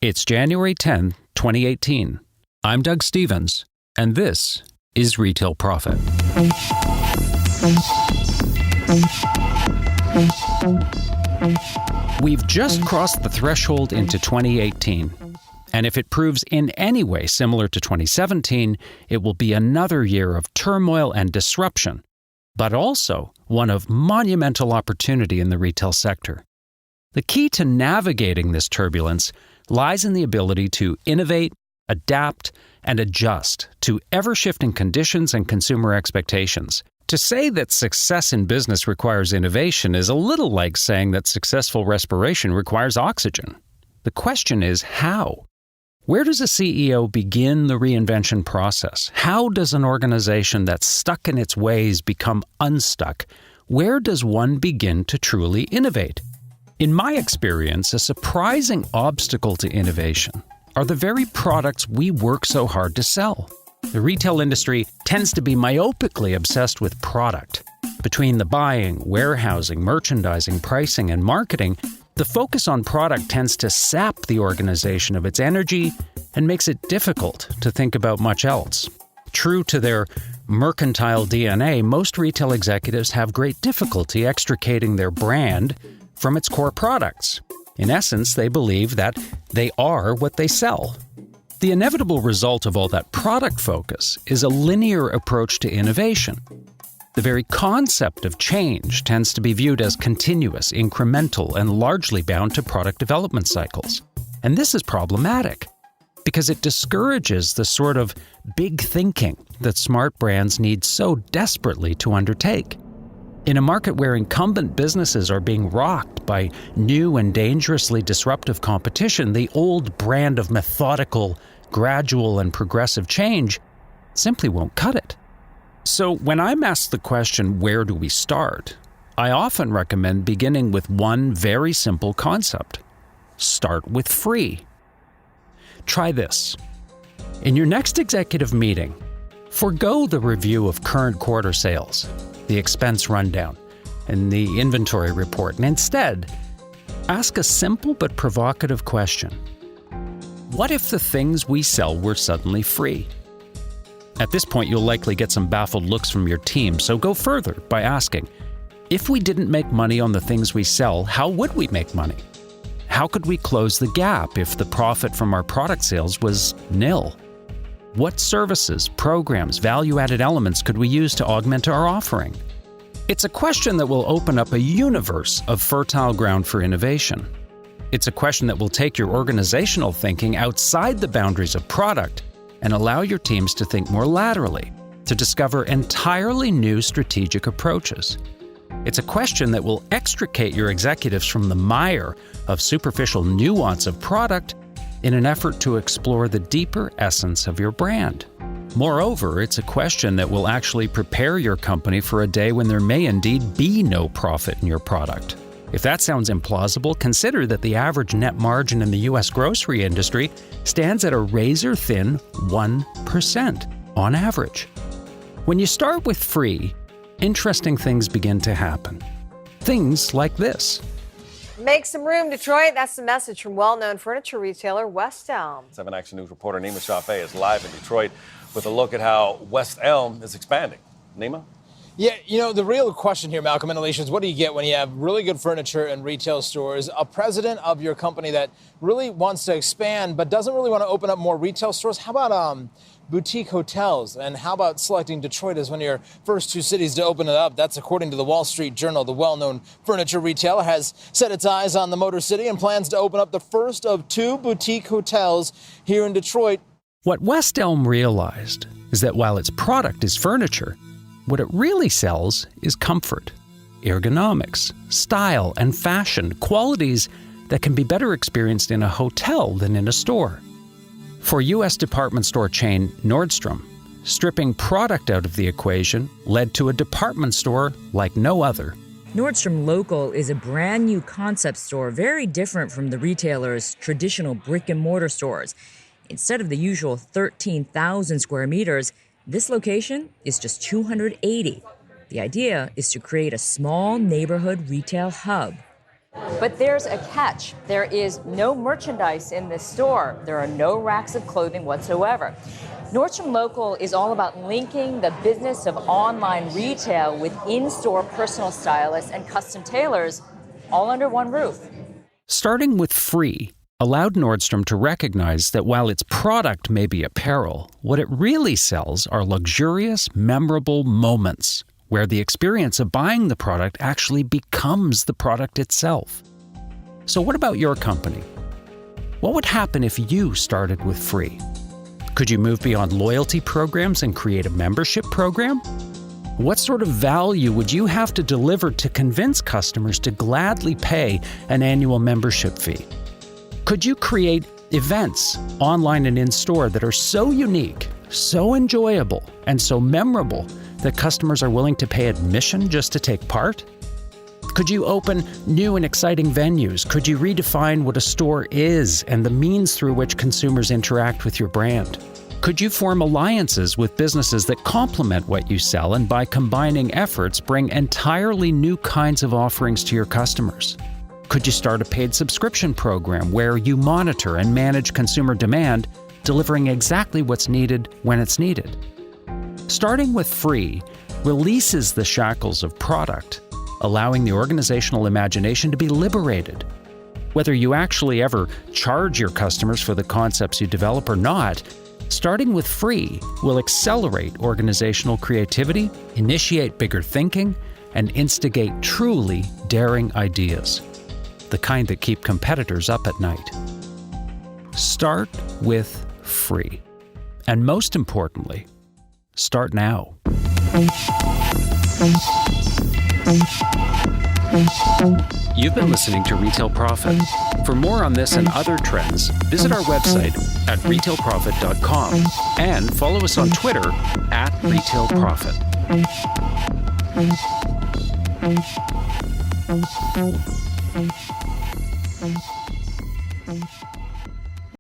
It's January 10, 2018. I'm Doug Stevens, and this is Retail Profit. We've just crossed the threshold into 2018, and if it proves in any way similar to 2017, it will be another year of turmoil and disruption, but also one of monumental opportunity in the retail sector. The key to navigating this turbulence lies in the ability to innovate, adapt, and adjust to ever-shifting conditions and consumer expectations. To say that success in business requires innovation is a little like saying that successful respiration requires oxygen. The question is how? Where does a CEO begin the reinvention process? How does an organization that's stuck in its ways become unstuck? Where does one begin to truly innovate? In my experience, a surprising obstacle to innovation are the very products we work so hard to sell. The retail industry tends to be myopically obsessed with product. Between the buying, warehousing, merchandising, pricing, and marketing, the focus on product tends to sap the organization of its energy and makes it difficult to think about much else. True to their mercantile DNA, most retail executives have great difficulty extricating their brand from its core products. In essence, they believe that they are what they sell. The inevitable result of all that product focus is a linear approach to innovation. The very concept of change tends to be viewed as continuous, incremental, and largely bound to product development cycles. And this is problematic because it discourages the sort of big thinking that smart brands need so desperately to undertake. In a market where incumbent businesses are being rocked by new and dangerously disruptive competition, the old brand of methodical, gradual, and progressive change simply won't cut it. So when I'm asked the question, where do we start? I often recommend beginning with one very simple concept. Start with free. Try this. In your next executive meeting, forgo the review of current quarter sales, the expense rundown, and the inventory report, and instead, ask a simple but provocative question. What if the things we sell were suddenly free? At this point, you'll likely get some baffled looks from your team, so go further by asking, if we didn't make money on the things we sell, how would we make money? How could we close the gap if the profit from our product sales was nil? What services, programs, value-added elements could we use to augment our offering? It's a question that will open up a universe of fertile ground for innovation. It's a question that will take your organizational thinking outside the boundaries of product and allow your teams to think more laterally, to discover entirely new strategic approaches. It's a question that will extricate your executives from the mire of superficial nuance of product in an effort to explore the deeper essence of your brand. Moreover, it's a question that will actually prepare your company for a day when there may indeed be no profit in your product. If that sounds implausible, consider that the average net margin in the U.S. grocery industry stands at a razor-thin 1% on average. When you start with free, interesting things begin to happen. Things like this. Make some room, Detroit. That's the message from well-known furniture retailer West Elm. 7 Action News reporter Nima Shafee is live in Detroit with a look at how West Elm is expanding. Nima? Yeah, the real question here, Malcolm and Alicia, is what do you get when you have really good furniture and retail stores, a president of your company that really wants to expand but doesn't really want to open up more retail stores? How about boutique hotels? And how about selecting Detroit as one of your first two cities to open it up? That's according to the Wall Street Journal. The well-known furniture retailer has set its eyes on the Motor City and plans to open up the first of 2 boutique hotels here in Detroit. What West Elm realized is that while its product is furniture, what it really sells is comfort, ergonomics, style, and fashion, qualities that can be better experienced in a hotel than in a store. For U.S. department store chain Nordstrom, stripping product out of the equation led to a department store like no other. Nordstrom Local is a brand new concept store, very different from the retailer's traditional brick-and-mortar stores. Instead of the usual 13,000 square meters, this location is just 280. The idea is to create a small neighborhood retail hub. But there's a catch. There is no merchandise in this store. There are no racks of clothing whatsoever. Nordstrom Local is all about linking the business of online retail with in-store personal stylists and custom tailors all under one roof. Starting with free allowed Nordstrom to recognize that while its product may be apparel, what it really sells are luxurious, memorable moments where the experience of buying the product actually becomes the product itself. So what about your company? What would happen if you started with free? Could you move beyond loyalty programs and create a membership program? What sort of value would you have to deliver to convince customers to gladly pay an annual membership fee? Could you create events online and in-store that are so unique, so enjoyable, and so memorable that customers are willing to pay admission just to take part? Could you open new and exciting venues? Could you redefine what a store is and the means through which consumers interact with your brand? Could you form alliances with businesses that complement what you sell and by combining efforts bring entirely new kinds of offerings to your customers? Could you start a paid subscription program where you monitor and manage consumer demand, delivering exactly what's needed when it's needed? Starting with free releases the shackles of product, allowing the organizational imagination to be liberated. Whether you actually ever charge your customers for the concepts you develop or not, starting with free will accelerate organizational creativity, initiate bigger thinking, and instigate truly daring ideas, the kind that keep competitors up at night. Start with free. And most importantly, start now. You've been listening to Retail Profit. For more on this and other trends, visit our website at retailprofit.com and follow us on Twitter @retailprofit.